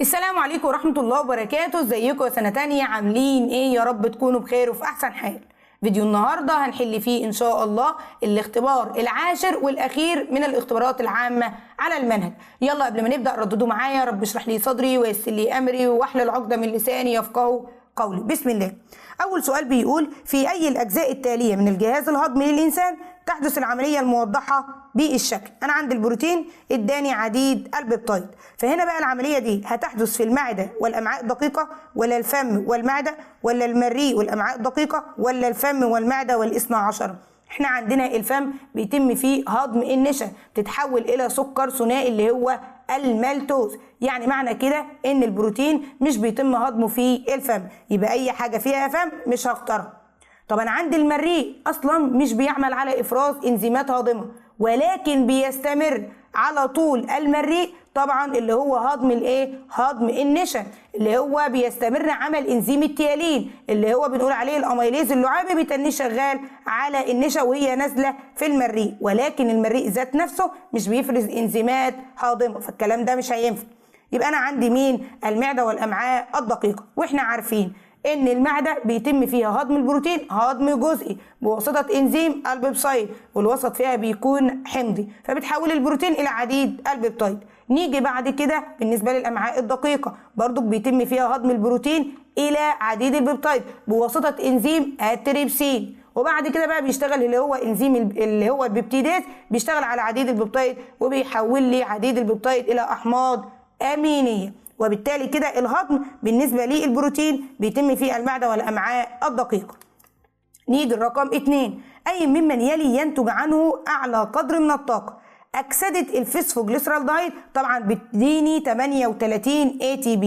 السلام عليكم ورحمة الله وبركاته. ازيكم يا سنة تانية؟ عاملين ايه؟ يا رب تكونوا بخير وفي احسن حال. فيديو النهاردة هنحل فيه ان شاء الله الاختبار العاشر والاخير من الاختبارات العامة على المنهج. يلا قبل ما نبدأ رددوا معايا: رب اشرح لي صدري ويسر لي امري واحلل عقدة من لساني يفقهوا قولي. بسم الله. اول سؤال بيقول: في اي الاجزاء التالية من الجهاز الهضمي للانسان تحدث العملية الموضحة بالشكل؟ انا عندي البروتين اداني عديد البيبتايد، فهنا بقى العملية دي هتحدث في المعدة والامعاء الدقيقة ولا الفم والمعدة ولا المريء والامعاء الدقيقة ولا الفم والمعدة والاثنى عشر؟ احنا عندنا الفم بيتم فيه هضم النشا، بتتحول الى سكر ثنائي اللي هو المالتوز، يعني معنى كده ان البروتين مش بيتم هضمه في الفم، يبقى اي حاجة فيها فم مش هختارها. طب انا عندي المريء اصلا مش بيعمل على افراز انزيمات هاضمه، ولكن بيستمر على طول المريء طبعا اللي هو هضم الايه؟ هضم النشا، اللي هو بيستمر عمل انزيم التيالين اللي هو بنقول عليه الاميليز اللعابي، بيتنيه شغال على النشا وهي نازله في المريء، ولكن المريء ذات نفسه مش بيفرز انزيمات هاضمه، فالكلام ده مش هينفع. يبقى انا عندي مين؟ المعده والامعاء الدقيقه، واحنا عارفين ان المعده بيتم فيها هضم البروتين هضم جزئي بواسطه انزيم البيبسايد، والوسط فيها بيكون حمضي، فبتحول البروتين الى عديد البيبتايد. نيجي بعد كده بالنسبه للامعاء الدقيقه، برضو بيتم فيها هضم البروتين الى عديد البيبتايد بواسطه انزيم التريبسين، وبعد كده بقى بيشتغل اللي هو انزيم اللي هو البيبتيداز، بيشتغل على عديد البيبتايد وبيحول لي عديد البيبتايد الى احماض امينيه، وبالتالي كده الهضم بالنسبة للبروتين بيتم في المعدة والأمعاء الدقيقة. نيجي الرقم 2: أي ممن يلي ينتج عنه أعلى قدر من الطاقة؟ أكسدة الفسفوجليسرالدهيد طبعا بتديني 38 ATP،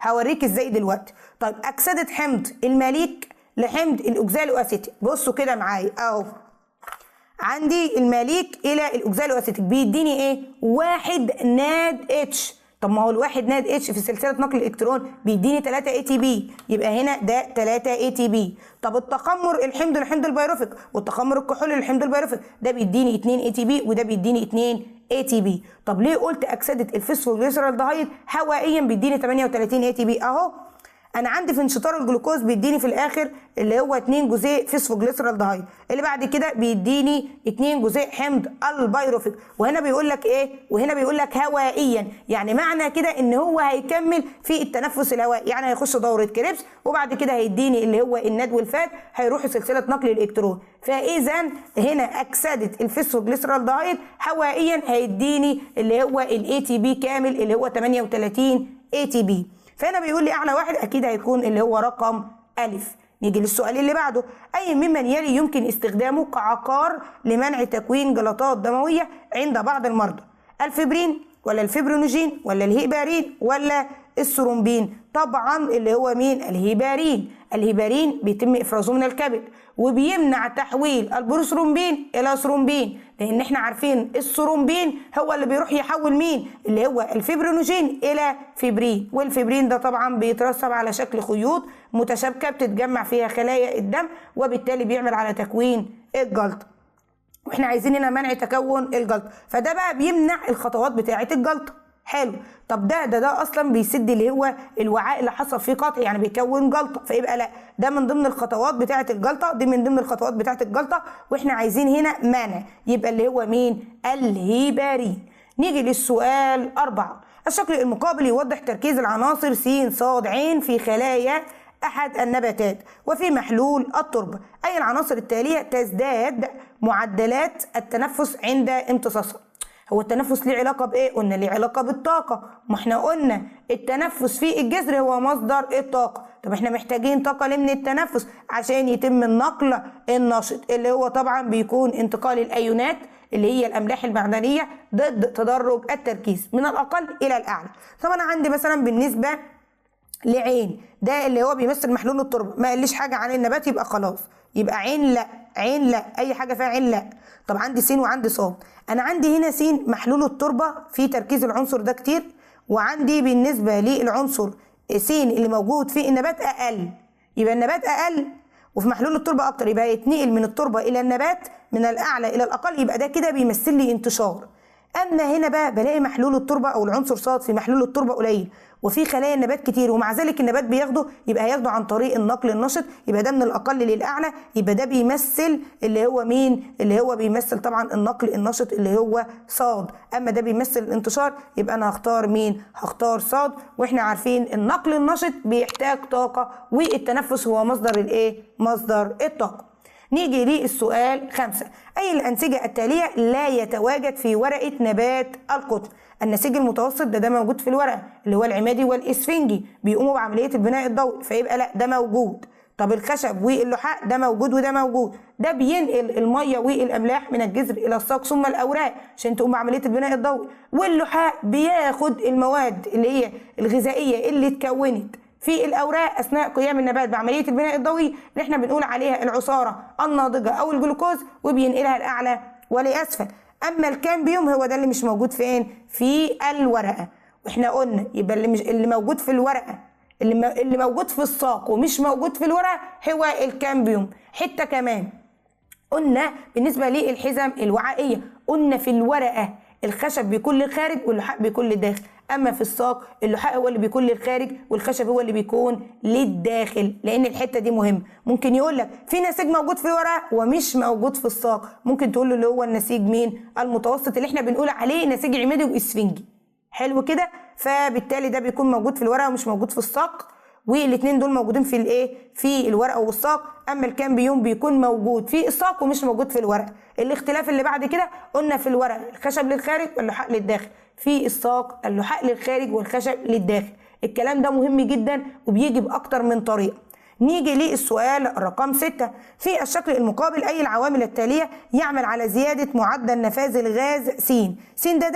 هوريك ازاي دلوقتي. طيب أكسدة حمض المليك لحمض الأوكزالو أسيتيك، بصوا كده معايا أهو، عندي المليك إلى الأوكزالو أسيتيك بيديني إيه؟ 1 ناد اتش. طب ما هو الواحد ناد اتش في سلسله نقل الالكترون بيديني 3 اي تي بي، يبقى هنا ده 3 اي تي بي. طب التخمر الحمض للحمض البيروفيك والتخمر الكحولي للحمض البيروفيك ده بيديني 2 اي تي بي وده بيديني 2 اي تي بي. طب ليه قلت اكسده الفسفوجليسرالدهيد هوائيا بيديني 38 اي تي بي؟ اهو انا عندي في انشطار الجلوكوز بيديني في الاخر اللي هو 2 جزيء فسفوجليسرالدهيد، اللي بعد كده بيديني 2 جزيء حمض البيروفيك، وهنا بيقول لك ايه؟ وهنا بيقول لك هوائيا، يعني معنى كده ان هو هيكمل في التنفس الهوائي، يعني هيخش دوره كريبس وبعد كده هيديني اللي هو الناد والفات، هيروح سلسله نقل الالكترون. فاذا هنا اكسده الفسفوجليسرالدهيد هوائيا هيديني اللي هو الاي تي بي كامل اللي هو 38 اي تي بي. فهنا بيقول لي اعلى واحد اكيد هيكون اللي هو رقم الف. نيجي للسؤال اللي بعده: اي ممن يلي يمكن استخدامه كعقار لمنع تكوين جلطات دمويه عند بعض المرضى؟ الفبرين ولا الفبرينوجين ولا الهيبارين ولا الثرومبين؟ طبعا اللي هو مين؟ الهيبارين. الهيبارين بيتم افرازه من الكبد وبيمنع تحويل البروثرومبين الى ثرومبين، لان احنا عارفين الثرومبين هو اللي بيروح يحول مين؟ اللي هو الفبرينوجين الى فبرين، والفبرين ده طبعا بيترسب على شكل خيوط متشابكه بتتجمع فيها خلايا الدم، وبالتالي بيعمل على تكوين الجلطه، واحنا عايزين هنا منع تكون الجلطه، فده بقى بيمنع الخطوات بتاعه الجلطه. حلو. طب ده اصلا بيسد اللي هو الوعاء اللي حصل فيه قطع، يعني بيكون جلطه، فيبقى لا، ده من ضمن الخطوات بتاعه الجلطه، دي من ضمن الخطوات بتاعه الجلطه، واحنا عايزين هنا منع، يبقى اللي هو مين؟ الهيبارين. نيجي للسؤال 4: الشكل المقابل يوضح تركيز العناصر س ص ع في خلايا احد النباتات وفي محلول التربه. اي العناصر التاليه تزداد معدلات التنفس عند امتصاصها؟ هو التنفس ليه علاقه بايه؟ قلنا ليه علاقه بالطاقه، ما احنا قلنا التنفس في الجذر هو مصدر الطاقه. طب احنا محتاجين طاقه من التنفس عشان يتم النقل النشط، اللي هو طبعا بيكون انتقال الايونات اللي هي الاملاح المعدنيه ضد تدرج التركيز من الاقل الى الاعلى. طب انا عندي مثلا بالنسبه لعين، ده اللي هو بيمثل محلول التربه، ما قاليش حاجه عن النبات يبقى خلاص، يبقى عين لا، عين لا، اي حاجه فيها عين لا. طب عندي س وعندي ص، انا عندي هنا س محلول التربه في تركيز العنصر ده كتير، وعندي بالنسبه للعنصر س اللي موجود في النبات اقل، يبقى النبات اقل وفي محلول التربه اكتر، يبقى يتنقل من التربه الى النبات من الاعلى الى الاقل، يبقى ده كده بيمثل لي انتشار. اما هنا بقى بلاقي محلول التربه او العنصر ص في محلول التربه قليل، وفي خلايا النبات كتير، ومع ذلك النبات بياخده، يبقى هياخده عن طريق النقل النشط، يبقى ده من الاقل للاعلى، يبقى ده بيمثل اللي هو مين؟ اللي هو بيمثل طبعا النقل النشط اللي هو ص. اما ده بيمثل الانتشار، يبقى انا هختار مين؟ هختار ص. واحنا عارفين النقل النشط بيحتاج طاقه، والتنفس هو مصدر الايه؟ مصدر الطاقه. نيجي للسؤال 5. أي الأنسجة التالية لا يتواجد في ورقة نبات القطن؟ النسيج المتوسط ده موجود في الورقة، اللي هو العمادي والإسفنجي، بيقوموا بعملية البناء الضوئي، فيبقى لا ده موجود. طب الخشب واللحاء ده موجود وده موجود، ده بينقل المية والأملاح من الجذر إلى الساق ثم الأوراق عشان تقوم بعملية البناء الضوئي، واللحاء بياخد المواد اللي هي الغذائية اللي اتكونت في الاوراق اثناء قيام النبات بعمليه البناء الضوئي اللي احنا بنقول عليها العصاره الناضجه او الجلوكوز، وبينقلها لاعلى ولاسفل. اما الكامبيوم هو ده اللي مش موجود فين؟ في الورقه. واحنا قلنا يبقى اللي موجود في الورقه، اللي موجود في الساق ومش موجود في الورقه هو الكامبيوم. حته كمان قلنا بالنسبه للحزم الوعائيه، قلنا في الورقه الخشب بيكون للخارج واللحاء بيكون للداخل، اما في الساق اللحاء هو اللي بيكون للخارج والخشب هو اللي بيكون للداخل، لان الحته دي مهمه. ممكن يقول لك في نسيج موجود في الورقه ومش موجود في الساق، ممكن تقول له اللي هو النسيج مين؟ المتوسط، اللي احنا بنقول عليه نسيج عمادي واسفنجي. حلو كده؟ فبالتالي ده بيكون موجود في الورقه ومش موجود في الساق، والاثنين دول موجودين في الايه؟ في الورقه والساق. اما الكامبيوم بيكون موجود في الساق ومش موجود في الورقه. الاختلاف اللي بعد كده قلنا في الورقه الخشب للخارج واللحاء للداخل، في الساق اللحاء للخارج والخشب للداخل. الكلام ده مهم جدا وبيجي باكتر من طريقه. نيجي للسؤال رقم 6. في الشكل المقابل أي العوامل التالية يعمل على زيادة معدل نفاذ الغاز س؟ س ده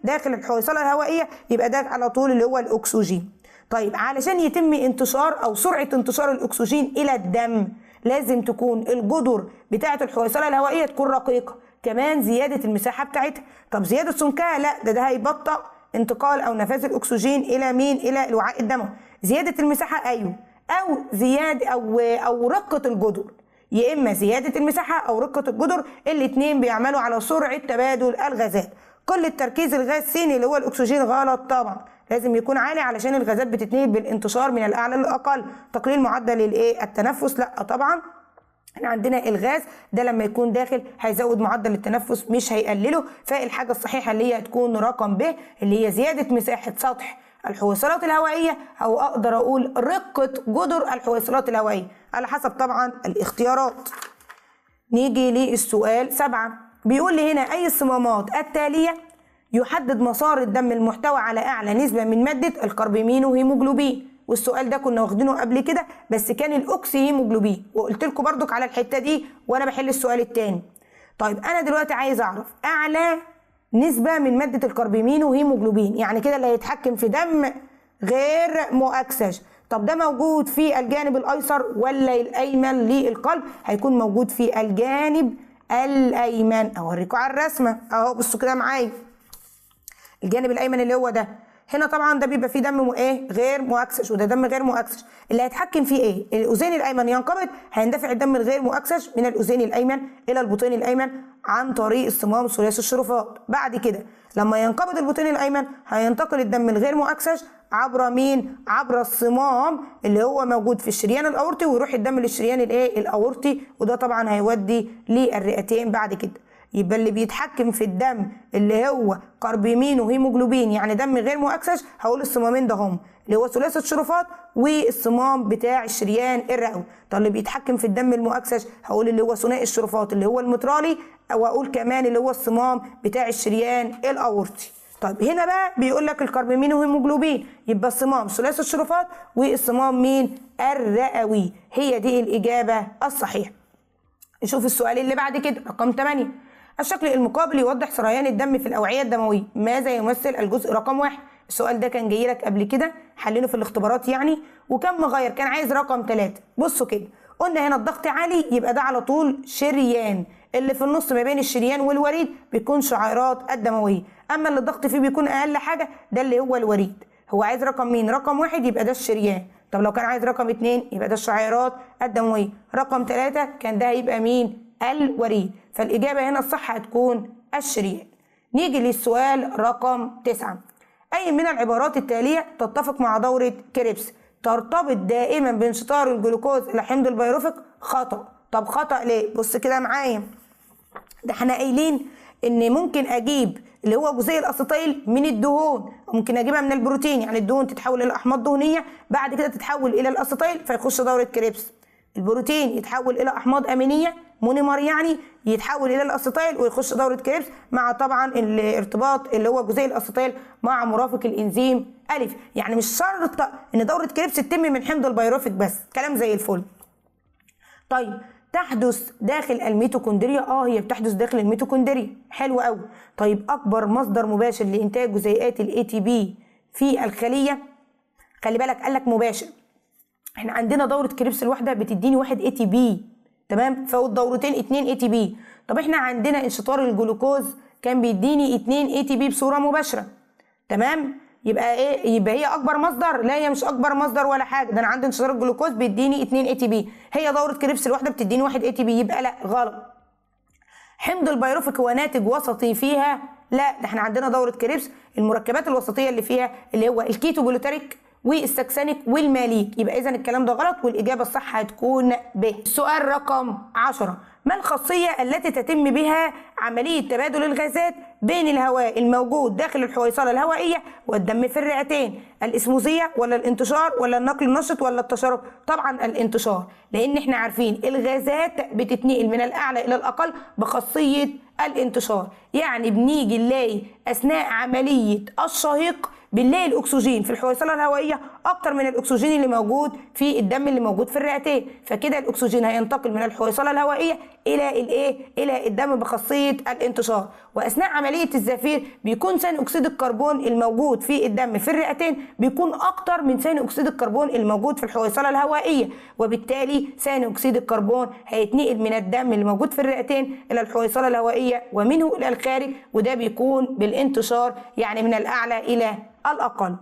داخل الحويصلة الهوائية، يبقى ده على طول اللي هو الأكسجين. طيب علشان يتم انتشار أو سرعة انتشار الأكسجين إلى الدم لازم تكون الجدر بتاعة الحويصلة الهوائية تكون رقيقة، كمان زيادة المساحة بتاعتها. طب زيادة سمكها لا، ده هيبطئ انتقال أو نفاذ الأكسجين إلى مين؟ إلى الوعاء الدموي. زيادة المساحة أيوه، أو زيادة أو رقة الجدر، يا إما زيادة المساحة أو رقة الجدر، الاتنين بيعملوا على سرعة تبادل الغازات. كل التركيز الغاز س اللي هو الأكسجين غلط طبعا، لازم يكون عالي علشان الغازات بتتنقل بالانتشار من الأعلى للأقل. تقليل معدل التنفس لا طبعا، احنا عندنا الغاز ده لما يكون داخل هيزود معدل التنفس مش هيقلله. فالحاجة الصحيحة اللي هي هتكون رقم ب، اللي هي زيادة مساحة سطح الحويصلات الهوائية، أو أقدر أقول رقة جدر الحويصلات الهوائية على حسب طبعا الاختيارات. نيجي للسؤال 7. بيقول لي هنا أي الصمامات التالية يحدد مسار الدم المحتوى على أعلى نسبة من مادة الكربامين هيموجلوبين؟ والسؤال ده كنا واخدينه قبل كده بس كان الأوكسي هيموجلوبين، وقلت لكم برضك على الحتة دي وأنا بحل السؤال التاني. طيب أنا دلوقتي عايز أعرف أعلى نسبة من مادة الكربامين وهيموجلوبين، يعني كده اللي هيتحكم في دم غير مؤكسج. طب ده موجود في الجانب الأيسر ولا الأيمن للقلب؟ هيكون موجود في الجانب الأيمن. أوريكم على الرسمة أهو، بصوا كده معايا الجانب الأيمن اللي هو ده. هنا طبعا ده بيبقى فيه دم غير مؤكسج، وده دم غير مؤكسج. اللي هيتحكم فيه ايه؟ الاذين الايمن ينقبض، هيندفع الدم الغير مؤكسج من الاذين الايمن الى البطين الايمن عن طريق الصمام ثلاثي الشرفات. بعد كده لما ينقبض البطين الايمن هينتقل الدم الغير مؤكسج عبر مين؟ عبر الصمام اللي هو موجود في الشريان الاورطي، ويروح الدم للشريان الاورطي، وده طبعا هيودي للرئتين بعد كده. يبقى اللي بيتحكم في الدم اللي هو كربامين وهيموجلوبين يعني دم غير مؤكسج، هقول الصمامين ده هم اللي هو ثلاثي الشرفات والصمام بتاع الشريان الرئوي. طب اللي بيتحكم في الدم المؤكسج هقول اللي هو ثنائي الشرفات اللي هو المترالي، او اقول كمان اللي هو الصمام بتاع الشريان الاورطي. طيب هنا بقى بيقول لك الكربامين وهيموجلوبين، يبقى الصمام ثلاثي الشرفات والصمام مين؟ الرئوي. هي دي الإجابة الصحيحة. نشوف السؤال اللي بعد كده رقم 8. الشكل المقابل يوضح سريان الدم في الأوعية الدموية، ماذا يمثل الجزء رقم 1؟ السؤال ده كان جاي لك قبل كده، حلينه في الاختبارات يعني، وكان مغير، كان عايز رقم 3. بصوا كده، قلنا هنا الضغط عالي يبقى ده على طول شريان، اللي في النص ما بين الشريان والوريد بيكون شعيرات الدموية، أما اللي الضغط فيه بيكون أقل حاجة ده اللي هو الوريد. هو عايز رقم مين؟ رقم 1 يبقى ده الشريان. طب لو كان عايز رقم 2 يبقى ده الشعيرات الدموية. رقم 3 كان ده هيبقى مين؟ الوريد. فالإجابة هنا الصح هتكون الشريان. نيجي للسؤال رقم 9. أي من العبارات التالية تتفق مع دورة كريبس؟ ترتبط دائما بانشطار الجلوكوز إلى حمض البيروفيك؟ خطأ. طب خطأ ليه؟ بص كده معايا، ده احنا قايلين ان ممكن اجيب اللي هو جزيء الاسيتيل من الدهون، ممكن اجيبها من البروتين، يعني الدهون تتحول الى احماض دهنيه بعد كده تتحول الى الاسيتيل فيخش دوره كريبس. البروتين يتحول الى احماض امينيه مونيمر، يعني يتحول الى الاسيتيل ويخش دوره كريبس، مع طبعا الارتباط اللي هو جزيء الاسيتيل مع مرافق الانزيم الف. يعني مش شرط ان دوره كريبس تتم من حمض البيروفيك بس، كلام زي الفل. طيب تحدث داخل الميتوكوندريا؟ هي بتحدث داخل الميتوكوندريا، حلو قوي. طيب اكبر مصدر مباشر لانتاج جزيئات الاي تي بي في الخليه؟ خلي بالك قال لك مباشر، احنا عندنا دوره كريبس الواحده بتديني 1 اي تي بي، تمام، فوق الدورتين 2 اي تي بي. طب احنا عندنا انشطار الجلوكوز كان بيديني 2 اي تي بي بصوره مباشره، تمام. يبقى ايه؟ يبقى هي اكبر مصدر؟ لا، هي مش اكبر مصدر ولا حاجه، ده انا عندي انشطار الجلوكوز بيديني 2 اي تي بي، هي دوره كريبس الواحده بتديني 1 اي تي بي، يبقى لا، غلط. حمض البيروفيك هو ناتج وسطي فيها؟ لا، ده احنا عندنا دوره كريبس المركبات الوسطيه اللي فيها اللي هو الكيتو جلوتاريك والسكسانيك والماليك، يبقى اذا الكلام ده غلط والاجابه الصح هتكون ب. السؤال رقم 10. ما الخاصيه التي تتم بها عمليه تبادل الغازات بين الهواء الموجود داخل الحويصله الهوائيه والدم في الرئتين؟ الاسموزيه ولا الانتشار ولا النقل النشط ولا التشرب؟ طبعا الانتشار، لان احنا عارفين الغازات بتتنقل من الاعلى الى الاقل بخاصيه الانتشار. يعني بنيجي نلاقي اثناء عمليه الشهيق بنلاقي الاكسجين في الحويصله الهوائيه اكتر من الاكسجين اللي موجود في الدم اللي موجود في الرئتين، فكده الاكسجين هينتقل من الحويصله الهوائيه الى الايه؟ الى الدم بخاصيه الانتشار. واثناء عمليه الزفير بيكون ثاني اكسيد الكربون الموجود في الدم في الرئتين بيكون اكتر من ثاني اكسيد الكربون الموجود في الحويصله الهوائيه، وبالتالي ثاني اكسيد الكربون هيتنقل من الدم اللي موجود في الرئتين الى الحويصله الهوائيه ومنه الى الخارج، وده بيكون بالانتشار، يعني من الاعلى الى الأقل.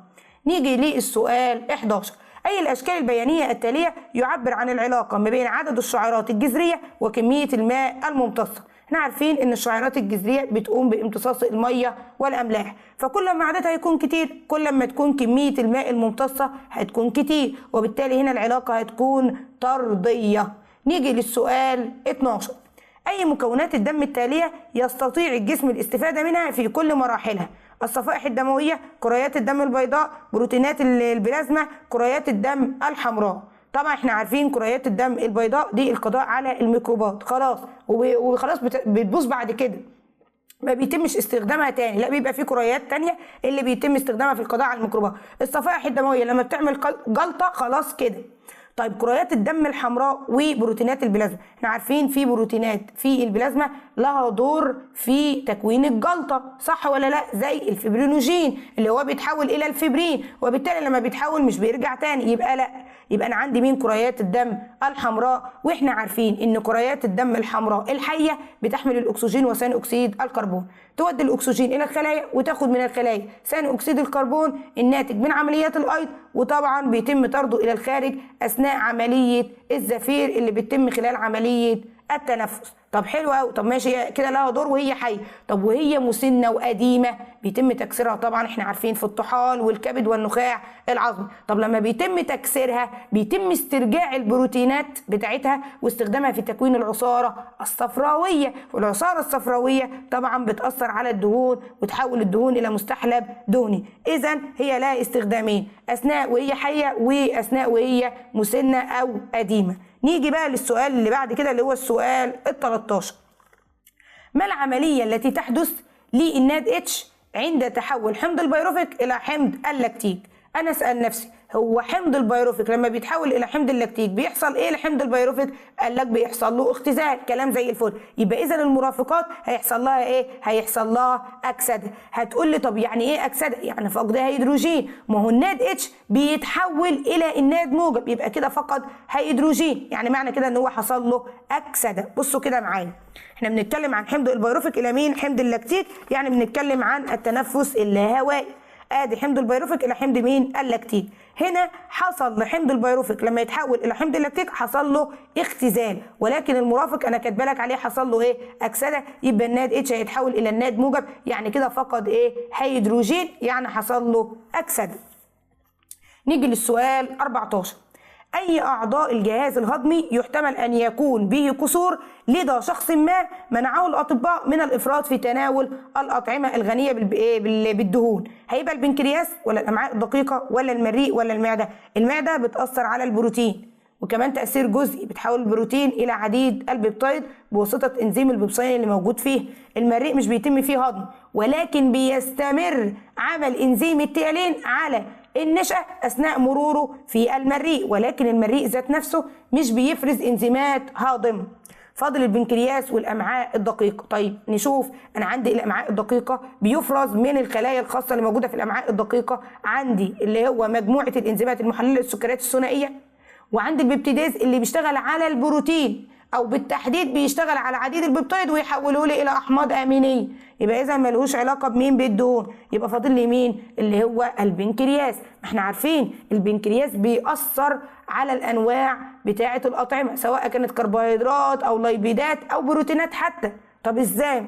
نيجي للسؤال 11. أي الأشكال البيانية التالية يعبر عن العلاقة ما بين عدد الشعيرات الجذرية وكمية الماء الممتصة؟ احنا عارفين ان الشعيرات الجذرية بتقوم بامتصاص المية والأملاح، فكل ما عددها هيكون كتير كل ما تكون كمية الماء الممتصة هتكون كتير، وبالتالي هنا العلاقة هتكون طردية. نيجي للسؤال 12. أي مكونات الدم التالية يستطيع الجسم الاستفادة منها في كل مراحلها؟ الصفائح الدموية، كريات الدم البيضاء، بروتينات البلازما، كريات الدم الحمراء. طبعا احنا عارفين كريات الدم البيضاء دي القضاء على الميكروبات خلاص، وخلاص بتبوظ بعد كده، ما بيتمش استخدامها تاني، لا بيبقى في كريات تانية اللي بيتم استخدامها في القضاء على الميكروبات. الصفائح الدموية لما بتعمل جلطة خلاص كده. طيب كريات الدم الحمراء وبروتينات البلازما، احنا عارفين في بروتينات في البلازما لها دور في تكوين الجلطه، صح ولا لا؟ زي الفبرينوجين اللي هو بيتحول الى الفبرين، وبالتالي لما بيتحول مش بيرجع تاني، يبقى لا، يبقى انا عندي مين؟ كريات الدم الحمراء. واحنا عارفين ان كريات الدم الحمراء الحيه بتحمل الاكسجين وثاني اكسيد الكربون، تودي الاكسجين الى الخلايا وتاخد من الخلايا ثاني اكسيد الكربون الناتج من عمليات الايض، وطبعا بيتم طرده الى الخارج اثناء عمليه الزفير اللي بتتم خلال عمليه التنفس. طب حلو قوي، طب ماشي كده لها دور وهي حيه. طب وهي مسنه وقديمه بيتم تكسيرها طبعا احنا عارفين في الطحال والكبد والنخاع العظمي. طب لما بيتم تكسيرها بيتم استرجاع البروتينات بتاعتها واستخدامها في تكوين العصاره الصفراويه، والعصاره الصفراويه طبعا بتاثر على الدهون وتحول الدهون الى مستحلب دهني. اذا هي لها استخدامين، اثناء وهي حيه واثناء وهي مسنه او قديمه. نيجي بقى للسؤال اللي بعد كده اللي هو السؤال 13. ما العملية التي تحدث للناد اتش عند تحول حمض البيروفيك إلى حمض اللاكتيك؟ أنا أسأل نفسي، هو حمض البيروفيك لما بيتحول إلى حمض اللاكتيك بيحصل إيه لحمض البيروفيك؟ قال لك بيحصل له اختزال، كلام زي الفل. يبقى إذا المرافقات هيحصل لها إيه؟ هيحصل لها أكسدة. هتقول لي طب يعني إيه أكسدة؟ يعني فقد هيدروجين. ما هو الناد اتش بيتحول إلى الناد موجب، يبقى كده فقد هيدروجين، يعني معنى كده إن هو حصل له أكسدة. بصوا كده معايا، إحنا بنتكلم عن حمض البيروفيك إلى مين؟ حمض اللاكتيك، يعني بنتكلم عن التنفس اللاهوائي. ادي حمض البيروفيك الى حمض مين؟ اللاكتيك. هنا حصل لحمض البيروفيك لما يتحول الى حمض اللاكتيك حصل له اختزال، ولكن المرافق انا كاتبه لك عليه حصل له ايه؟ اكسده، يبقى الناد اتش هيتحول الى الناد موجب، يعني كده فقد ايه؟ هيدروجين، يعني حصل له اكسده. نيجي للسؤال 14. أي أعضاء الجهاز الهضمي يحتمل أن يكون به قصور لدى شخص ما منعه الأطباء من الإفراط في تناول الأطعمة الغنية بالدهون؟ هيبقى البنكرياس ولا الأمعاء الدقيقة ولا المريء ولا المعدة؟ المعدة بتأثر على البروتين، وكمان تأثير جزئي بتحول البروتين إلى عديد البيبتايد بواسطة إنزيم البيبسين اللي موجود فيه. المريء مش بيتم فيه هضم، ولكن بيستمر عمل إنزيم التيالين على النشا اثناء مروره في المريء، ولكن المريء ذات نفسه مش بيفرز انزيمات هاضمه. فاضل البنكرياس والامعاء الدقيقه. طيب نشوف، انا عندي الامعاء الدقيقه بيفرز من الخلايا الخاصه اللي موجوده في الامعاء الدقيقه، عندي اللي هو مجموعه الانزيمات المحلله للسكريات الثنائيه، وعندي البيبتيداز اللي بيشتغل على البروتين، او بالتحديد بيشتغل على عديد البيبتايد ويحوله لي الى احماض امينيه. يبقى اذا ملهوش علاقه بمين؟ بالدهون. يبقى فاضل لي مين؟ اللي هو البنكرياس. احنا عارفين البنكرياس بيأثر على الانواع بتاعه الاطعمه، سواء كانت كربوهيدرات او ليبيدات او بروتينات حتى. طب ازاي؟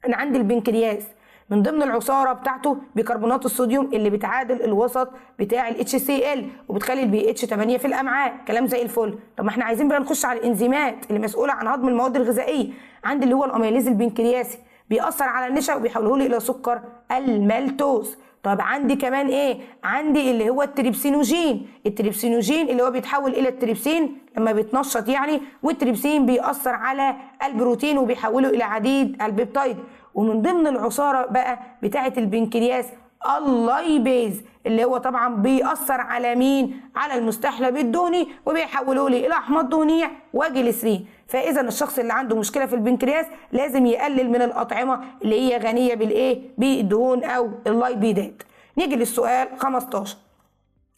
انا عندي البنكرياس من ضمن العصاره بتاعته بيكربونات الصوديوم اللي بتعادل الوسط بتاع ال HCl وبتخلي البي اتش 8 في الامعاء، كلام زي الفل. طب ما احنا عايزين بقى نخش على الانزيمات اللي مسؤوله عن هضم المواد الغذائيه. عندي اللي هو الاميليز البنكرياسي بيأثر على النشا وبيحوله لي الى سكر المالتوز. طب عندي كمان ايه؟ عندي اللي هو التريبسينوجين. التريبسينوجين اللي هو بيتحول الى التريبسين لما بيتنشط يعني، والتريبسين بيأثر على البروتين وبيحوله الى عديد البيبتايد. ومن ضمن العصاره بقى بتاعه البنكرياس اللايبيز اللي هو طبعا بيأثر على مين؟ على المستحلب الدهني وبيحوله لي الى احماض دهنيه وجليسرين. فاذا الشخص اللي عنده مشكله في البنكرياس لازم يقلل من الاطعمه اللي هي غنيه بالايه؟ بالدهون او اللايبيدات. نيجي للسؤال 15.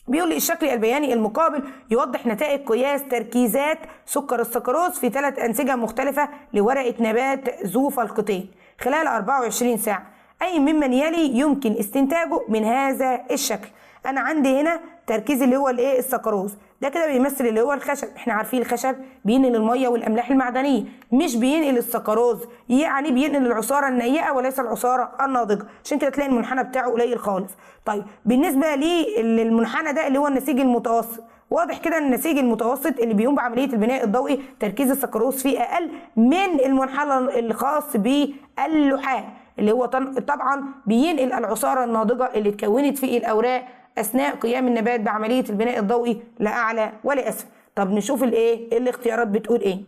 بيقول لي الشكل البياني المقابل يوضح نتائج قياس تركيزات سكر السكروز في 3 أنسجة مختلفة لورقة نبات ذو فلقتين خلال 24 ساعة. أي ممن يلي يمكن استنتاجه من هذا الشكل؟ أنا عندي هنا تركيز اللي هو الايه؟ السكروز. ده كده بيمثل اللي هو الخشب. احنا عارفين الخشب بينقل الميه والاملاح المعدنيه، مش بينقل السكروز، يعني بينقل العصاره النيئه وليس العصاره الناضجه، عشان كده تلاقي المنحنى بتاعه قليل خالص. طيب بالنسبه للمنحنى ده اللي هو النسيج المتوسط، واضح كده ان النسيج المتوسط اللي بيقوم بعمليه البناء الضوئي تركيز السكروز فيه اقل من المنحنى الخاص باللحاء اللي هو طبعا بينقل العصاره الناضجه اللي اتكونت في الاوراق اثناء قيام النبات بعمليه البناء الضوئي لاعلى ولاسفل. طب نشوف الايه؟ الاختيارات بتقول ايه؟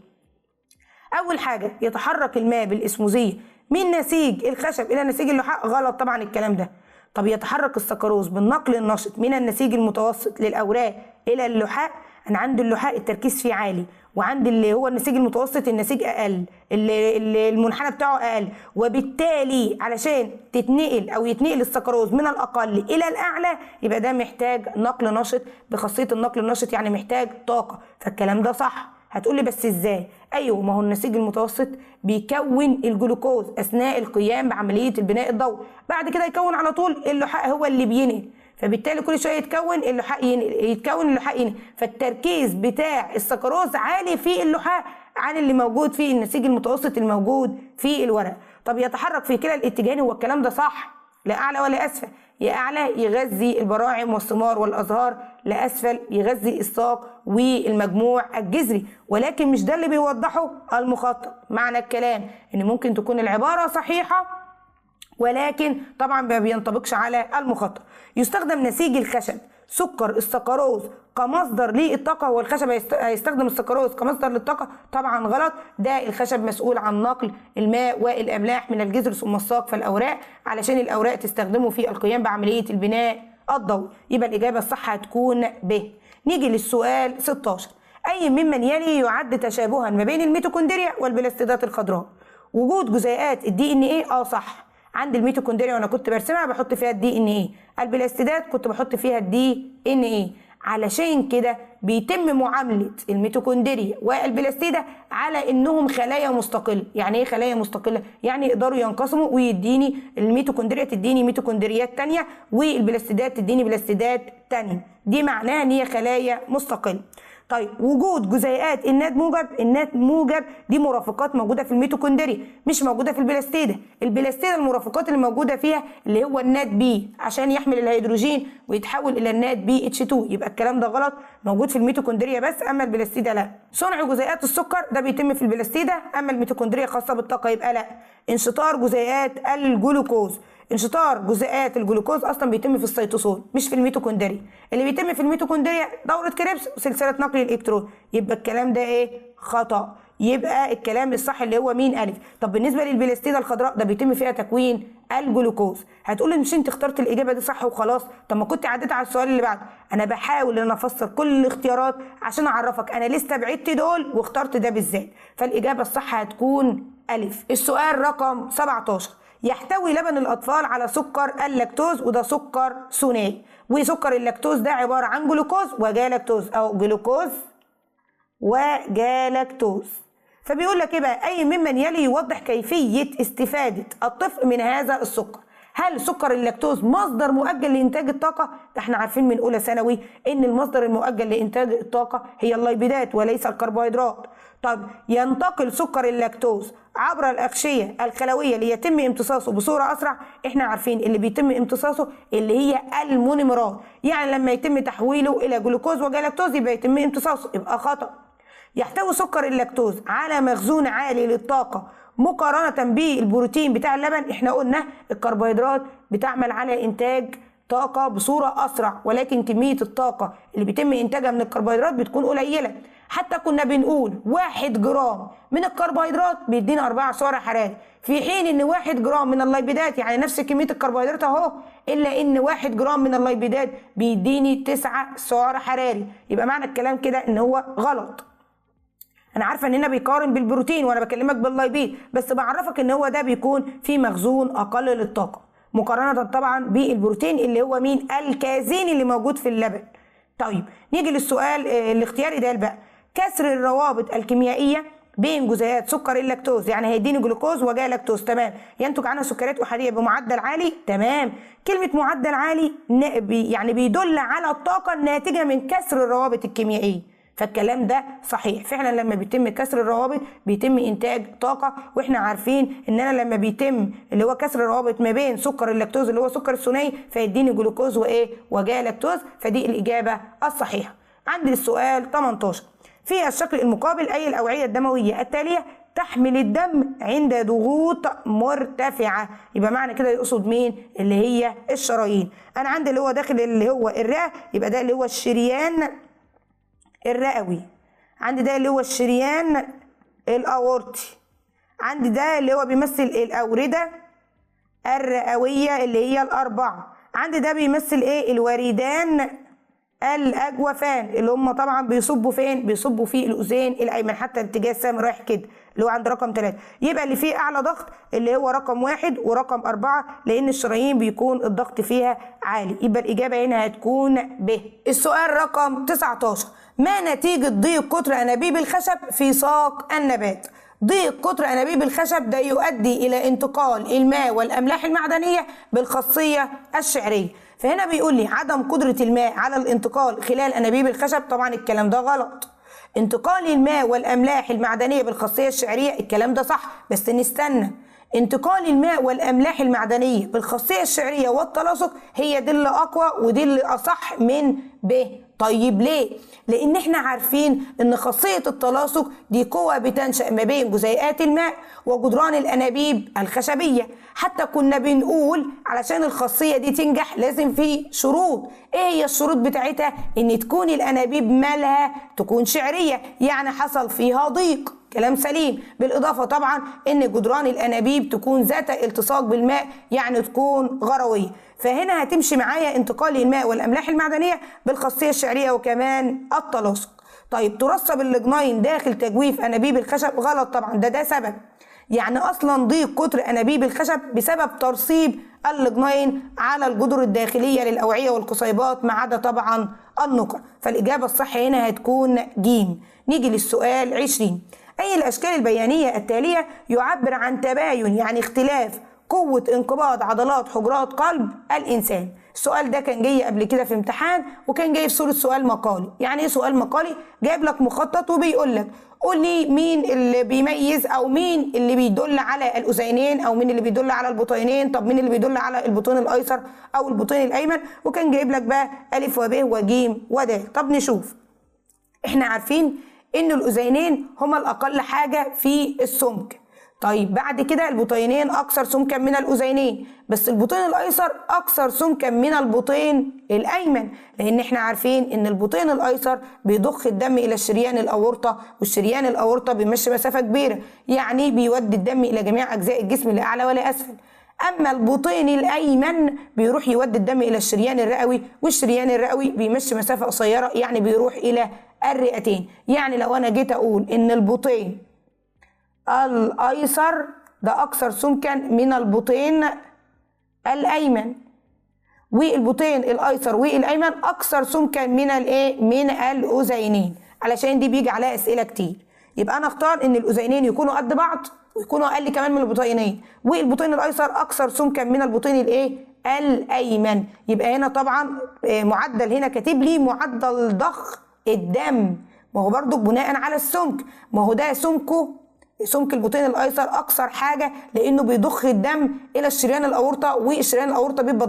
اول حاجه يتحرك الماء بالاسموزيه من نسيج الخشب الى نسيج اللحاء، غلط طبعا الكلام ده. طب يتحرك السكروز بالنقل النشط من النسيج المتوسط للاوراق الى اللحاء، انا عندي اللحاء التركيز فيه عالي، وعندي اللي هو النسيج المتوسط النسيج اقل، اللي المنحنى بتاعه اقل، وبالتالي علشان تتنقل او يتنقل السكروز من الاقل الى الاعلى يبقى ده محتاج نقل نشط بخاصيه النقل النشط، يعني محتاج طاقه. فالكلام ده صح. هتقولي بس ازاي؟ ايوه، ما هو النسيج المتوسط بيكون الجلوكوز اثناء القيام بعمليه البناء الضوئي، بعد كده يكون على طول اللحاء هو اللي بينقل، فبالتالي كل شويه يتكون اللحاء يتكون اللحاء ينقل، فالتركيز بتاع السكروز عالي في اللحاء عن اللي موجود في النسيج المتوسط الموجود في الورق. طب يتحرك في كلا الاتجاهين، هو الكلام ده صح، لا اعلى ولا اسفل. يا اعلى يغذي البراعم والثمار والازهار، لا اسفل يغذي الساق والمجموع الجذري، ولكن مش ده اللي بيوضحه المخطط. معنى الكلام ان ممكن تكون العباره صحيحه ولكن طبعا ما بينطبقش على المخطط. يستخدم نسيج الخشب سكر السكروز كمصدر للطاقه، والخشب هيستخدم السكروز كمصدر للطاقه؟ طبعا غلط. ده الخشب مسؤول عن نقل الماء والاملاح من الجذر ثم الساق فالاوراق علشان الاوراق تستخدمه في القيام بعمليه البناء الضوئي. يبقى الاجابه الصح هتكون ب. نيجي للسؤال 16. اي ممن يلي يعد تشابها ما بين الميتوكوندريا والبلاستيدات الخضراء؟ وجود جزيئات الدي ان ايه، صح. عند الميتوكوندريا وانا كنت برسمها بحط فيها الدي ان ايه، البلاستيدات كنت بحط فيها الدي ان ايه. علشان كده بيتم معاملة الميتوكوندريا والبلاستيدة على انهم خلايا مستقلة. يعني ايه خلايا مستقلة؟ يعني يقدروا ينقسموا ويديني الميتوكوندريا تديني ميتوكوندريات تانية والبلاستيدات تديني بلاستيدات تانية. دي معناها ان هي خلايا مستقلة. طيب وجود جزيئات الناد موجب، الناد موجب دي مرافقات موجوده في الميتوكوندريا مش موجوده في البلاستيده. البلاستيده المرافقات اللي موجوده فيها اللي هو الناد بي عشان يحمل الهيدروجين ويتحول الى الناد بي اتش 2. يبقى الكلام ده غلط، موجود في الميتوكوندريا بس اما البلاستيده لا. صنع جزيئات السكر ده بيتم في البلاستيده اما الميتوكوندريا خاصه بالطاقه يبقى لا. انشطار جزيئات الجلوكوز، انشطار جزيئات الجلوكوز اصلا بيتم في السيتوسول مش في الميتوكوندريا. اللي بيتم في الميتوكوندريا دوره كريبس وسلسله نقل الالكترون. يبقى الكلام ده ايه؟ خطا. يبقى الكلام الصح اللي هو مين؟ الف. طب بالنسبه للبلاستيده الخضراء ده بيتم فيها تكوين الجلوكوز. هتقول مش انت اخترت الاجابه دي صح وخلاص؟ طب ما كنت عديت على السؤال اللي بعده. انا بحاول ان افسر كل الاختيارات عشان اعرفك انا ليه استبعدت دول واخترت ده بالذات. فالاجابه الصح هتكون الف. السؤال رقم 17. يحتوي لبن الأطفال على سكر اللاكتوز وده سكر ثنائي، وسكر اللاكتوز ده عبارة عن جلوكوز وجالاكتوز أو جلوكوز وجالاكتوز. فبيقول لك ايه بقى؟ أي ممن يلي يوضح كيفية استفادة الطفل من هذا السكر. هل سكر اللاكتوز مصدر مؤجل لإنتاج الطاقة؟ ده احنا عارفين من أولى ثانوي إن المصدر المؤجل لإنتاج الطاقة هي الليبيدات وليس الكربوهيدرات. طب ينتقل سكر اللاكتوز عبر الأغشية الخلوية ليتم امتصاصه بصورة أسرع. احنا عارفين اللي بيتم امتصاصه اللي هي المونيمرات، يعني لما يتم تحويله إلى جلوكوز وجلاكتوز يبقى يتم امتصاصه، يبقى خطأ. يحتوي سكر اللاكتوز على مخزون عالي للطاقة مقارنة بالبروتين بتاع اللبن. احنا قلنا الكربوهيدرات بتعمل على إنتاج طاقة بصورة أسرع، ولكن كمية الطاقة اللي بيتم إنتاجها من الكربوهيدرات بتكون قليلة. حتى كنا بنقول 1 جرام من الكربوهيدرات بيدينا 4 سعر حراري، في حين ان 1 جرام من الليبيدات يعني نفس كمية الكربوهيدرات اهو، الا ان 1 جرام من الليبيدات بيديني 9 سعر حراري. يبقى معنى الكلام كده ان هو غلط. انا عارفه ان هنا بيقارن بالبروتين وانا بكلمك باللايبيد، بس بعرفك ان هو ده بيكون في مخزون اقل للطاقه مقارنه طبعا بالبروتين اللي هو مين؟ الكازين اللي موجود في اللبن. طيب نيجي للسؤال الاختياري ده بقى. كسر الروابط الكيميائيه بين جزيئات سكر اللاكتوز، يعني هيديني جلوكوز وجالاكتوز، تمام، ينتج عنها سكريات احاديه بمعدل عالي، تمام. كلمه معدل عالي يعني بيدل على الطاقه الناتجه من كسر الروابط الكيميائيه. فالكلام ده صحيح، فعلا لما بيتم كسر الروابط بيتم انتاج طاقه، واحنا عارفين ان انا لما بيتم اللي هو كسر الروابط ما بين سكر اللاكتوز اللي هو سكر الثنائي فيديني جلوكوز وايه؟ وجالاكتوز. فدي الاجابه الصحيحه. عندي السؤال 18. في الشكل المقابل أي الأوعية الدموية التالية تحمل الدم عند ضغوط مرتفعة؟ يبقى معنى كده يقصد مين؟ اللي هي الشرايين. أنا عندي اللي هو داخل اللي هو الرئة، يبقى ده اللي هو الشريان الرئوي. عندي ده اللي هو الشريان الأورطي. عندي ده اللي هو بيمثل الأوردة الرئوية اللي هي الأربعة. عندي ده بيمثل إيه؟ الوردان الأجوفان اللي هم طبعا بيصبوا فين؟ بيصبوا في الأذين الأيمن، حتى اتجاه السهم رايح كده اللي هو عند رقم 3. يبقى اللي فيه أعلى ضغط اللي هو رقم 1 ورقم 4 لأن الشرايين بيكون الضغط فيها عالي. يبقى الإجابة هنا هتكون ب. السؤال رقم 19. ما نتيجة ضيق قطر أنابيب الخشب في ساق النبات؟ ضيق قطر أنابيب الخشب ده يؤدي إلى انتقال الماء والأملاح المعدنية بالخاصية الشعرية. فهنا بيقول لي عدم قدرة الماء على الانتقال خلال أنابيب الخشب، طبعا الكلام ده غلط. انتقال الماء والأملاح المعدنية بالخاصية الشعرية الكلام ده صح، بس نستنى. انتقال الماء والأملاح المعدنية بالخاصية الشعرية والتلاصق هي دي اللي أقوى ودي اللي أصح من ب. طيب ليه؟ لأن احنا عارفين ان خاصية التلاصق دي قوة بتنشأ ما بين جزيئات الماء وجدران الأنابيب الخشبية. حتى كنا بنقول علشان الخاصية دي تنجح لازم في شروط. ايه هي الشروط بتاعتها؟ ان تكون الأنابيب مالها تكون شعرية، يعني حصل فيها ضيق، كلام سليم. بالإضافة طبعا ان جدران الأنابيب تكون ذات التصاق بالماء، يعني تكون غروية. فهنا هتمشي معايا انتقال الماء والأملاح المعدنية بالخاصية الشعرية وكمان التلاصق. طيب ترسب اللجنين داخل تجويف أنابيب الخشب؟ غلط طبعا، ده سبب. يعني اصلا ضيق قطر انابيب الخشب بسبب ترسيب اللجنين على الجدر الداخليه للاوعيه والقصيبات ما عدا طبعا النقع. فالاجابه الصح هنا هتكون ج. نيجي للسؤال 20. اي الاشكال البيانيه التاليه يعبر عن تباين يعني اختلاف قوة انقباض عضلات حجرات قلب الإنسان؟ السؤال ده كان جاي قبل كده في امتحان وكان جاي في صورة سؤال مقالي. يعني ايه سؤال مقالي؟ جايب لك مخطط وبيقول لك قول لي مين اللي بيميز او مين اللي بيدل على الاذينين او مين اللي بيدل على البطينين، طب مين اللي بيدل على البطين الايسر او البطين الايمن، وكان جايب لك بقى الف وب وج ود. طب نشوف. احنا عارفين ان الاذينين هما الاقل حاجة في السمك. طيب بعد كده البطينين اكثر سمكا من الاذينين، بس البطين الايسر اكثر سمكا من البطين الايمن، لان احنا عارفين ان البطين الايسر بيضخ الدم الى الشريان الاورطه، والشريان الاورطه بيمشي مسافه كبيره، يعني بيودي الدم الى جميع اجزاء الجسم لا اعلى ولا اسفل. اما البطين الايمن بيروح يودي الدم الى الشريان الرئوي، والشريان الرئوي بيمشي مسافه قصيره، يعني بيروح الى الرئتين. يعني لو انا جيت اقول ان البطين الايسر ده اكثر سمكا من البطين الايمن، والبطين الايسر والايمن اكثر سمكا من من الاذينين، علشان دي بيجي عليها اسئله كتير. يبقى انا اختار ان الاذينين يكونوا قد بعض ويكونوا اقل كمان من البطينين، والبطين الايسر اكثر سمكا من البطين الايمن. يبقى هنا طبعا معدل، هنا كاتب لي معدل ضخ الدم، ما هو برضو بناء على السمك، ما هو ده سمك البطين الايسر اكثر حاجه لانه بيضخ الدم الى الشريان الاورطه، والشريان الاورطه بيبقى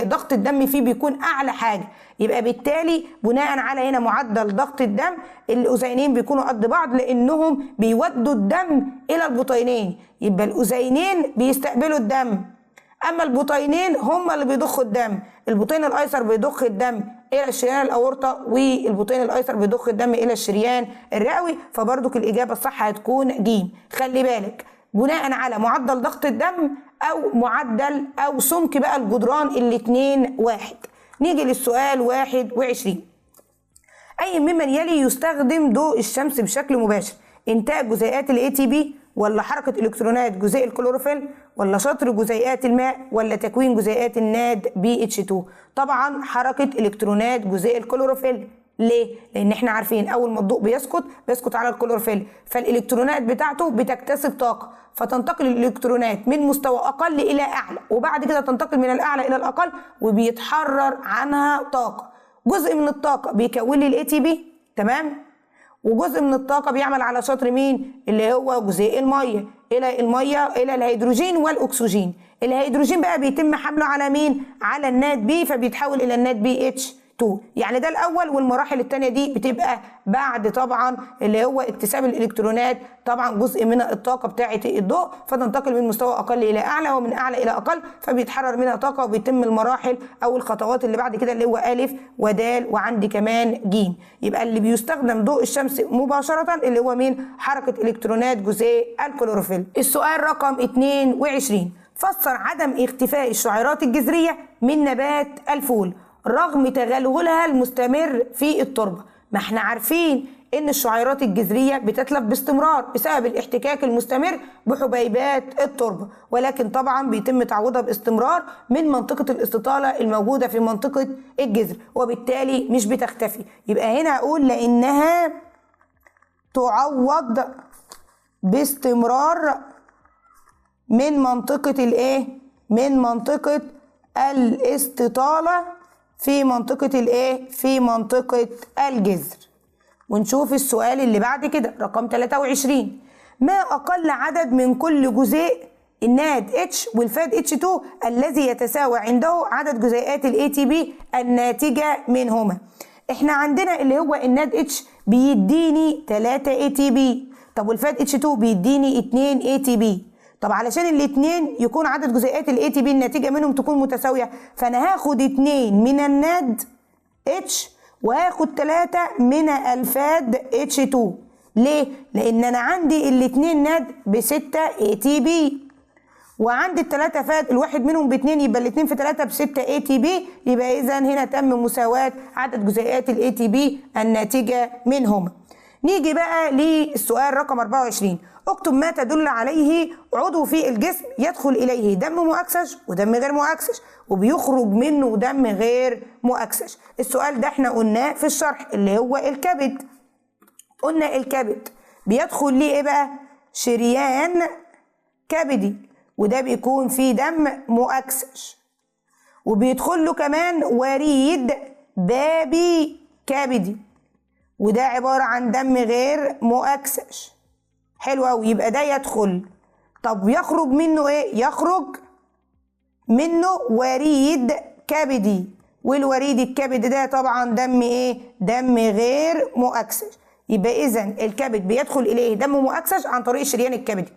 ضغط الدم فيه بيكون اعلى حاجه. يبقى بالتالي بناء على هنا معدل ضغط الدم الاذينين بيكونوا قد بعض لانهم بيودوا الدم الى البطينين. يبقى الاذينين بيستقبلوا الدم، اما البطينين هم اللي بيضخوا الدم. البطين الايسر بيضخ الدم الى الشريان الاورطه، والبطين الايسر بيضخ الدم الى الشريان الرئوي. فبرضك الاجابه الصح هتكون ج. خلي بالك بناء على معدل ضغط الدم او معدل او سمك بقى الجدران الاتنين واحد. نيجي للسؤال 21. اي ممن يلي يستخدم ضوء الشمس بشكل مباشر؟ انتاج جزيئات الاي تي بي، ولا حركة الكترونات جزيء الكلوروفيل، ولا شطر جزيئات الماء، ولا تكوين جزيئات الناد BH2؟ طبعا حركة الكترونات جزيء الكلوروفيل. ليه؟ لان احنا عارفين اول ما الضوء بيسقط على الكلوروفيل، فالالكترونات بتاعته بتكتسب طاقة، فتنتقل الالكترونات من مستوى اقل الى اعلى، وبعد كده تنتقل من الاعلى الى الاقل وبيتحرر عنها طاقة. جزء من الطاقة بيكون لي الاي تي بي، تمام، وجزء من الطاقة بيعمل على شطر مين؟ اللي هو جزيء المية إلى الهيدروجين والأكسجين. الهيدروجين بقى بيتم حمله على مين؟ على الناد بي، فبيتحول إلى الناد BH2. يعني ده الأول، والمراحل التانية دي بتبقى بعد طبعا اللي هو اكتساب الإلكترونات طبعا جزء من الطاقة بتاعة الضوء، فتنتقل من مستوى أقل إلى أعلى ومن أعلى إلى أقل، فبيتحرر منها طاقة وبيتم المراحل أو الخطوات اللي بعد كده اللي هو ألف ودال وعندي كمان ج. يبقى اللي بيستخدم ضوء الشمس مباشرة اللي هو مين؟ حركة إلكترونات جزيء الكلوروفيل. السؤال رقم 22. فسر عدم اختفاء الشعيرات الجذرية من نبات الفول رغم تغلغلها المستمر في التربة. ما احنا عارفين ان الشعيرات الجذرية بتتلف باستمرار بسبب الاحتكاك المستمر بحبيبات التربة، ولكن طبعا بيتم تعويضها باستمرار من منطقة الاستطالة الموجودة في منطقة الجذر، وبالتالي مش بتختفي. يبقى هنا اقول لانها تعوض باستمرار من منطقة من منطقة الاستطالة في منطقة في منطقة الجذر. ونشوف السؤال اللي بعد كده رقم 23. ما أقل عدد من كل جزيء الناد H والفاد H2 الذي يتساوى عنده عدد جزيئات ال ATP الناتجة منهما؟ احنا عندنا اللي هو الناد H بيديني 3 ATP، طب والفاد H2 بيديني 2 ATP. طب علشان الاثنين يكون عدد جزيئات الاي تي بي الناتجه منهم تكون متساويه، فانا هاخد 2 من الناد اتش وهاخد 3 من الفاد اتش 2. ليه؟ لان انا عندي الاثنين ناد ب6 اي تي بي، وعندي ال3 فاد الواحد منهم ب2، يبقى الاثنين في 3 ب6 اي تي بي. يبقى اذا هنا تم مساواه عدد جزيئات الاي تي بي الناتجه منهم. نيجي بقى للسؤال رقم 24. اكتب ما تدل عليه عضو في الجسم يدخل إليه دم مؤكسج ودم غير مؤكسج وبيخرج منه دم غير مؤكسج. السؤال ده احنا قلناه في الشرح اللي هو الكبد. قلنا الكبد بيدخل ليه ايه بقى؟ شريان كبدي، وده بيكون فيه دم مؤكسج، وبيدخل له كمان وريد بابي كبدي، وده عبارة عن دم غير مؤكسج. حلو أوي، يبقى ده يدخل. طب يخرج منه ايه؟ يخرج منه وريد كبدي، والوريد الكبدي ده طبعا دم ايه؟ دم غير مؤكسج. يبقى اذا الكبد بيدخل اليه دم مؤكسج عن طريق الشريان الكبدي،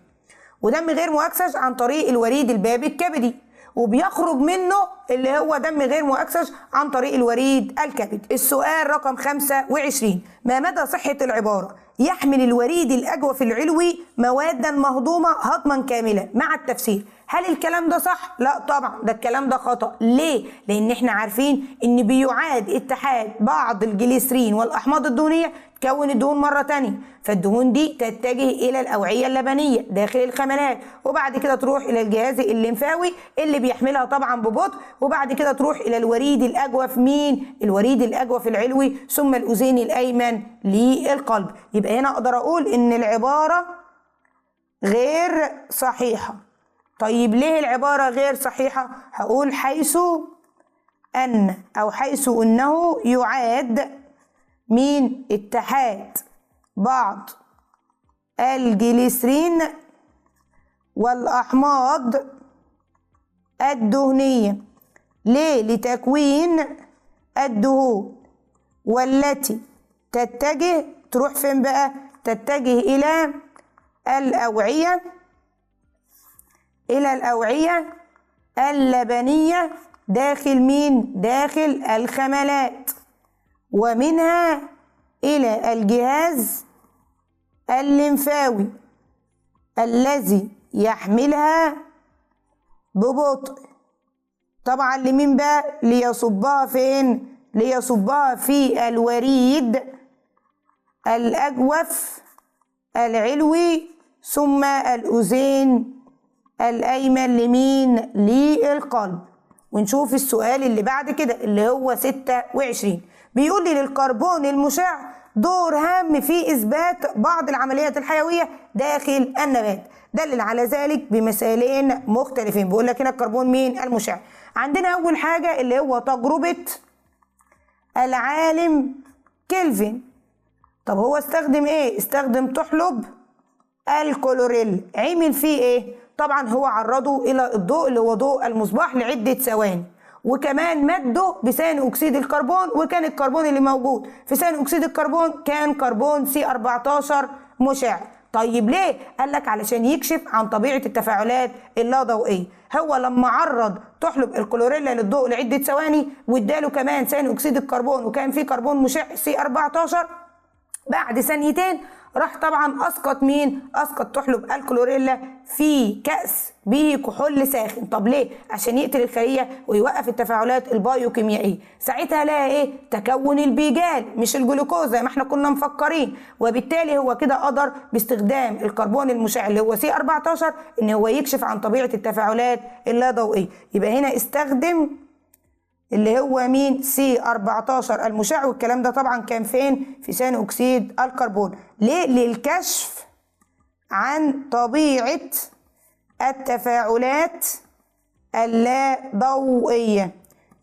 ودم غير مؤكسج عن طريق الوريد البابي الكبدي، وبيخرج منه اللي هو دم غير مؤكسج عن طريق الوريد الكبدي. السؤال رقم 25. ما مدى صحة العبارة يحمل الوريد الأجوف العلوي موادًا مهضومة هضمًا كاملًا مع التفسير؟ هل الكلام ده صح؟ لا طبعا، ده الكلام ده خطأ. ليه؟ لأن احنا عارفين إن بيعاد اتحاد بعض الجليسرين والأحماض الدهنية تكون الدهون مرة تانية، فالدهون دي تتجه إلى الأوعية اللبنية داخل الخملات، وبعد كده تروح إلى الجهاز الليمفاوي اللي بيحملها طبعا ببطء، وبعد كده تروح إلى الوريد الأجوف. مين؟ الوريد الأجوف العلوي، ثم الأذين الأيمن للقلب. يبقى هنا أقدر أقول إن العبارة غير صحيحة. طيب ليه العبارة غير صحيحة؟ هقول حيث أنه يعاد من اتحاد بعض الجليسرين والأحماض الدهنية لتكوين الدهون، والتي تتجه تروح فين بقى؟ تتجه إلى الأوعية اللبنية داخل مين؟ داخل الخملات، ومنها إلى الجهاز الليمفاوي الذي يحملها ببطء. طبعا لمين بقى؟ ليصبها فين؟ ليصبها في الوريد الأجوف العلوي ثم الأذين الأيمن لمين؟ للقلب. ونشوف السؤال اللي بعد كده اللي هو 26. بيقول لي للكربون المشع دور هام في إثبات بعض العمليات الحيوية داخل النبات. دلل على ذلك بمثالين مختلفين. بيقول لك هنا الكربون مين؟ المشع. عندنا أول حاجة اللي هو تجربة العالم كلفن. طب هو استخدم ايه؟ استخدم تحلب الكلوريل. عمل فيه ايه؟ طبعا هو عرضه الى الضوء اللي هو ضوء المصباح لعدة ثواني، وكمان مده بثاني اكسيد الكربون، وكان الكربون اللي موجود في ثاني اكسيد الكربون كان كربون C14 مشع. طيب ليه؟ قال لك علشان يكشف عن طبيعة التفاعلات اللا ضوئية. هو لما عرض تحلب الكلوريلا للضوء لعدة ثواني واداله كمان ثاني اكسيد الكربون وكان فيه كربون مشع C14، بعد ثانيتين راح طبعا اسقط مين؟ اسقط تحلب الكلوريلا في كأس به كحول ساخن. طب ليه؟ عشان يقتل الخلية ويوقف التفاعلات البايوكيميائية. ساعتها لها ايه؟ تكون البيجال مش الجلوكوز زي ما احنا كنا مفكرين، وبالتالي هو كده قدر باستخدام الكربون المشع اللي هو C14 ان هو يكشف عن طبيعة التفاعلات اللا ضوئية. يبقى هنا استخدم اللي هو مين؟ C14 المشع، والكلام ده طبعا كان فين؟ في ثاني اكسيد الكربون. ليه؟ للكشف عن طبيعة التفاعلات اللا ضوئية.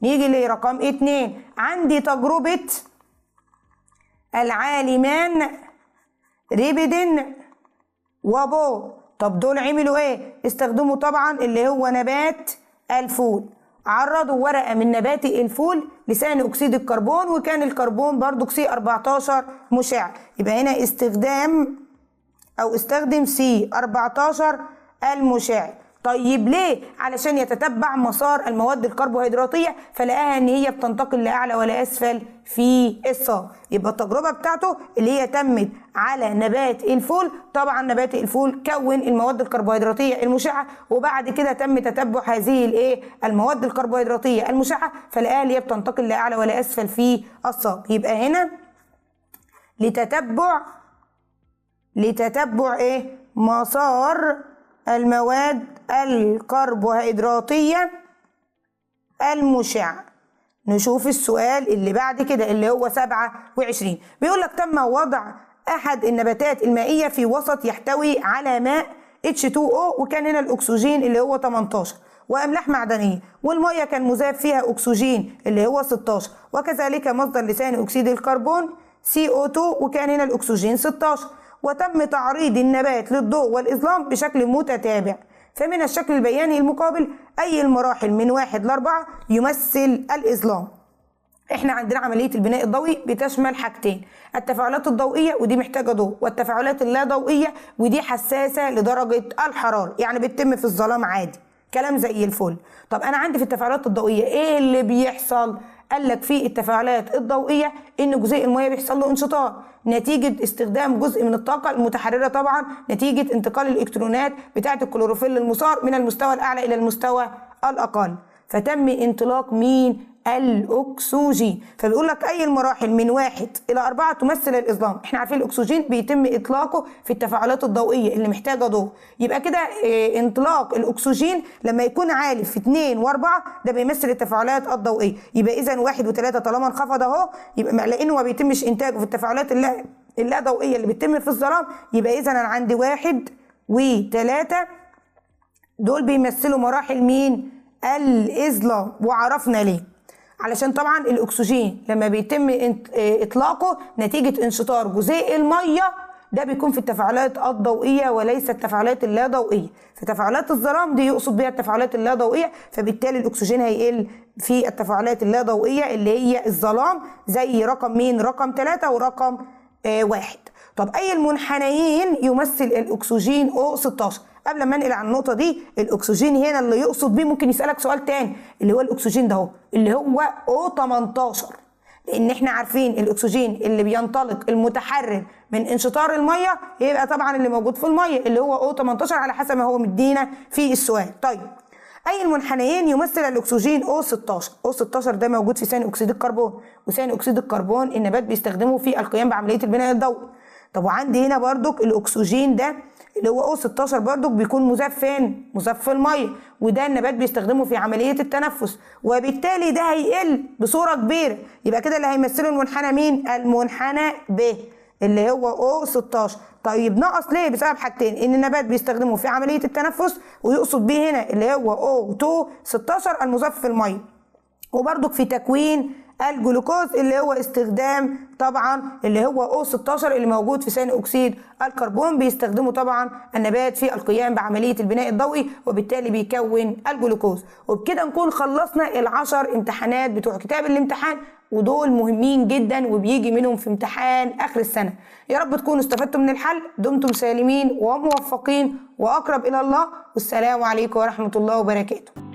نيجي لرقم 2. عندي تجربة العالمان ريبيدن وبو. طب دول عملوا ايه؟ استخدموا طبعا اللي هو نبات الفول. عرضوا ورقة من نبات الفول لثاني أكسيد الكربون، وكان الكربون برضو C14 مشع. يبقى هنا استخدم C14 المشع. طيب ليه؟ علشان يتتبع مسار المواد الكربوهيدراتية، فلقاها ان هي بتنتقل لأعلى ولا أسفل في الساق. يبقى التجربة بتاعته اللي هي تمت على نبات الفول. طبعا نبات الفول كون المواد الكربوهيدراتية المشعة، وبعد كده تم تتبع هذه المواد الكربوهيدراتية المشعة، فلقاها اللي هي بتنتقل لأعلى ولا أسفل في الساق. يبقى هنا لتتبع لتتبع مسار المواد الكربوهيدراتية المشعة. نشوف السؤال اللي بعد كده اللي هو 27. بيقول لك تم وضع أحد النباتات المائية في وسط يحتوي على ماء H2O، وكان هنا الأكسجين اللي هو 18، وأملاح معدنية، والمية كان مذاب فيها أكسجين اللي هو 16، وكذلك مصدر لثاني أكسيد الكربون CO2، وكان هنا الأكسجين 16. وتم تعريض النبات للضوء والإظلام بشكل متتابع. فمن الشكل البياني المقابل أي المراحل من 1 ل 4 يمثل الإظلام؟ احنا عندنا عملية البناء الضوئي بتشمل حاجتين: التفاعلات الضوئية ودي محتاجة ضوء، والتفاعلات اللا ضوئية ودي حساسة لدرجة الحرارة، يعني بتتم في الظلام عادي، كلام زي الفل. طب انا عندي في التفاعلات الضوئية ايه اللي بيحصل؟ قال لك في التفاعلات الضوئية ان جزيء المياه بيحصل له انشطار نتيجة استخدام جزء من الطاقة المتحررة، طبعا نتيجة انتقال الالكترونات بتاعة الكلوروفيل المسار من المستوى الاعلى الى المستوى الاقل، فتم انطلاق مين؟ الاكسجين. فبيقول لك اي المراحل من 1 إلى 4 تمثل الاظلام. احنا عارفين الاكسجين بيتم اطلاقه في التفاعلات الضوئيه اللي محتاجه ضوء، يبقى كده انطلاق الاكسجين لما يكون عالي في 2 و4 ده بيمثل التفاعلات الضوئيه. يبقى اذا 1 و3 طالما انخفض اهو، يبقى لانه ما بيتمش انتاجه في التفاعلات اللا ضوئيه اللي بتتم في الظلام، يبقى اذا انا عندي 1 و3 دول بيمثلوا مراحل مين؟ الإظلام. وعرفنا ليه؟ علشان طبعا الأكسجين لما بيتم إطلاقه نتيجة انشطار جزيء المية ده بيكون في التفاعلات الضوئية وليس التفاعلات اللا ضوئية. في تفاعلات الظلام دي يقصد بها التفاعلات اللا ضوئية، فبالتالي الأكسجين هيقل في التفاعلات اللا ضوئية اللي هي الظلام، زي رقم مين؟ رقم 3 ورقم 1. طب أي المنحنيين يمثل الأكسجين O16؟ قبل ما انقل على النقطة دي، الأكسجين هنا اللي يقصد بيه ممكن يسألك سؤال تاني اللي هو الأكسجين ده اللي هو O18، لأن احنا عارفين الأكسجين اللي بينطلق المتحرر من انشطار المية يبقى طبعا اللي موجود في المية اللي هو O18 على حسب ما هو مدينا في السؤال. طيب أي المنحنيين يمثل الأكسجين O16؟ O16 ده موجود في ثاني أكسيد الكربون، وثاني أكسيد الكربون النبات بيستخدمه في القيام بعملية البناء الضوئي. طب وعندي هنا بردك الأكسجين ده اللي هو O16 بردك بيكون مذاب فين؟ مذاب في المية، وده النبات بيستخدمه في عملية التنفس، وبالتالي ده هيقل بصورة كبيرة. يبقى كده اللي هيمثله المنحنى مين؟ المنحنى ب اللي هو O16. طيب نقص ليه؟ بسبب حاجتين: ان النبات بيستخدمه في عملية التنفس، ويقصد بيه هنا اللي هو O216 المذاب في المية، وبرضك في تكوين الجلوكوز اللي هو استخدام طبعا اللي هو O16 اللي موجود في ثاني اكسيد الكربون، بيستخدمه طبعا النبات في القيام بعمليه البناء الضوئي، وبالتالي بيكون الجلوكوز. وبكده نكون خلصنا ال10 امتحانات بتوع كتاب الامتحان، ودول مهمين جدا وبيجي منهم في امتحان اخر السنه. يا رب تكونوا استفدتم من الحل. دمتم سالمين وموفقين واقرب الى الله، والسلام عليكم ورحمه الله وبركاته.